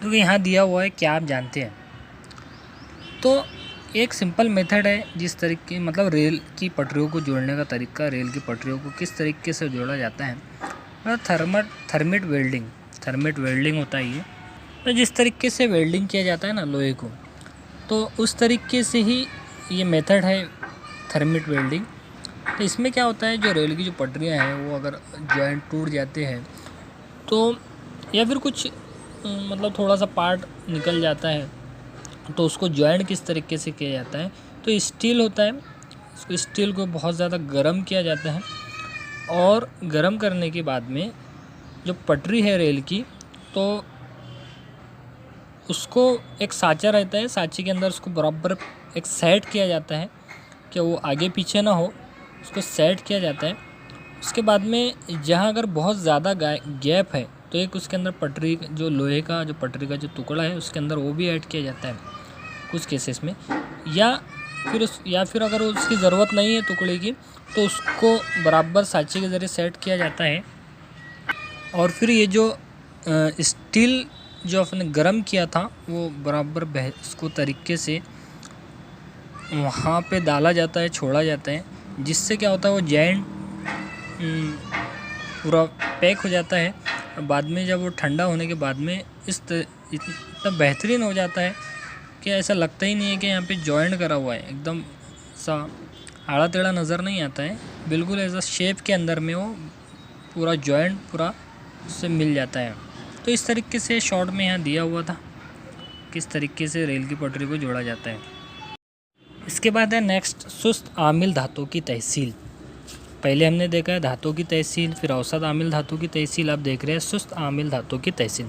तो यहाँ दिया हुआ है, क्या आप जानते हैं? तो एक सिंपल मेथड है जिस तरीके मतलब रेल की पटरियों को जोड़ने का तरीका, रेल की पटरियों को किस तरीके से जोड़ा जाता है, मतलब थर्मिट वेल्डिंग होता है ये। तो जिस तरीके से वेल्डिंग किया जाता है ना लोहे को, तो उस तरीके से ही ये मेथड है थर्मिट वेल्डिंग। तो इसमें क्या होता है, जो रेल की जो पटरियाँ हैं वो अगर जॉइंट टूट जाते हैं तो, या फिर कुछ मतलब थोड़ा सा पार्ट निकल जाता है, तो उसको जॉइंट किस तरीके से किया जाता है। तो स्टील होता है, उसको स्टील को बहुत ज़्यादा गर्म किया जाता है, और गर्म करने के बाद में जो पटरी है रेल की, तो उसको एक साँचा रहता है, साँचे के अंदर उसको बराबर एक सेट किया जाता है कि वो आगे पीछे ना हो, उसको सेट किया जाता है। उसके बाद में जहाँ अगर बहुत ज़्यादा गैप है तो एक उसके अंदर पटरी, जो लोहे का जो पटरी का जो टुकड़ा है उसके अंदर वो भी ऐड किया जाता है कुछ केसेस में, या फिर अगर उसकी ज़रूरत नहीं है टुकड़े की, तो उसको बराबर साँचे के ज़रिए सेट किया जाता है। और फिर ये जो स्टील जो आपने गर्म किया था वो बराबर उसको तरीके से वहाँ पे डाला जाता है, छोड़ा जाता है, जिससे क्या होता है वो जॉइंट पूरा पैक हो जाता है। और बाद में जब वो ठंडा होने के बाद में इतना बेहतरीन हो जाता है कि ऐसा लगता ही नहीं है कि यहाँ पे जॉइंट करा हुआ है, एकदम सा आड़ा टेढ़ा नज़र नहीं आता है, बिल्कुल ऐसा शेप के अंदर में वो पूरा जॉइंट पूरा उससे मिल जाता है। तो इस तरीके से शॉर्ट में यहाँ दिया हुआ था किस तरीके से रेल की पटरी को जोड़ा जाता है। इसके बाद है नेक्स्ट सुस्त आमिल धातु की तहसील। पहले हमने देखा है धातु की तहसील, फिर औसत आमिल धातु की तहसील, अब देख रहे हैं सुस्त आमिल धातु की तहसील।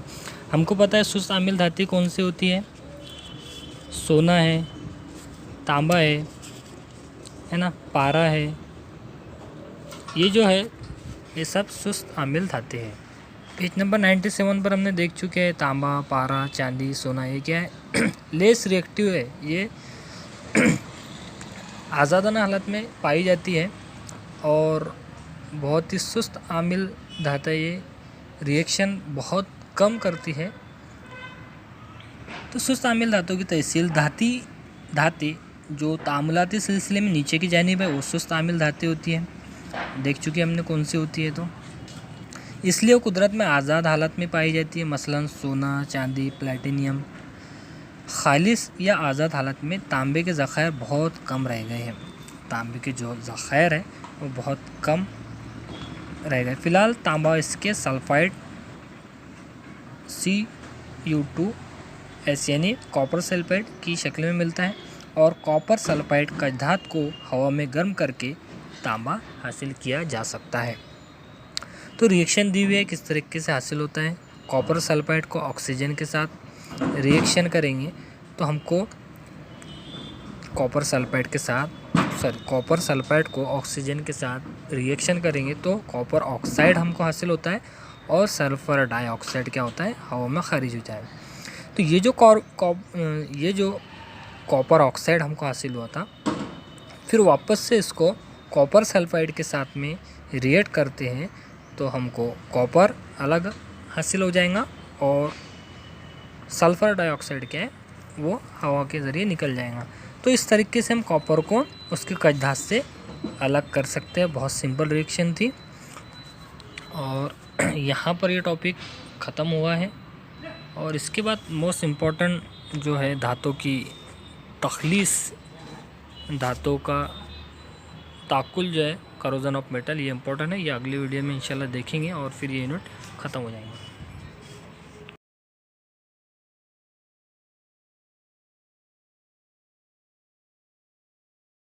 हमको पता है सुस्त आमिल धातु कौन सी होती है, सोना है, तांबा है ना, पारा है, ये जो है ये सब सुस्त आमिल धातु है। पेज नंबर 97 पर हमने देख चुके हैं तांबा, पारा, चांदी, सोना, ये क्या है लेस रिएक्टिव है, ये आज़ादाना हालत में पाई जाती है और बहुत ही सुस्त आमिल धातु, ये रिएक्शन बहुत कम करती है। तो सुस्त आमिल धातु की तहसील धातु जो तामुलाती सिलसिले में नीचे की जानिब है वो सुस्त आमिल धातु होती है, देख चुके हमने कौन सी होती है। तो इसलिए वो कुदरत में आज़ाद हालत में पाई जाती है, मसलन सोना, चांदी, प्लेटिनियम। खालिस या आज़ाद हालत में तांबे के ज़ख़ायर बहुत कम रह गए हैं, तांबे के जो ज़ख़ायर है वो बहुत कम रह गए। फ़िलहाल तांबा इसके सल्फाइड Cu2S यानी कॉपर सल्फाइड की शक्ल में मिलता है, और कॉपर सल्फाइड का धातु को हवा में गर्म करके तांबा हासिल किया जा सकता है। तो रिएक्शन दी हुई है किस तरीके से हासिल होता है। कॉपर सल्फाइड को ऑक्सीजन के साथ रिएक्शन करेंगे तो हमको कॉपर सल्फाइड को ऑक्सीजन के साथ रिएक्शन करेंगे तो कॉपर ऑक्साइड हमको हासिल होता है, और सल्फर डाइऑक्साइड क्या होता है, हवा में खारिज हो जाएगा। तो ये जो कॉपर ऑक्साइड हमको हासिल हुआ था, फिर वापस से इसको कॉपर सल्फाइड के साथ में रिएक्ट करते हैं तो हमको कॉपर अलग हासिल हो जाएगा, और सल्फ़र डाइऑक्साइड क्या है वो हवा के ज़रिए निकल जाएगा। तो इस तरीके से हम कॉपर को उसके कजधात से अलग कर सकते हैं। बहुत सिंपल रिएक्शन थी, और यहाँ पर ये टॉपिक ख़त्म हुआ है। और इसके बाद मोस्ट इम्पॉर्टेंट जो है धातु की तख़लीस, धातु का ताक़ुल जो है, करोजन ऑफ मेटल, ये इम्पोर्टेंट है। ये अगली वीडियो में इंशाल्लाह देखेंगे और फिर ये यूनिट ख़त्म हो जाएंगे।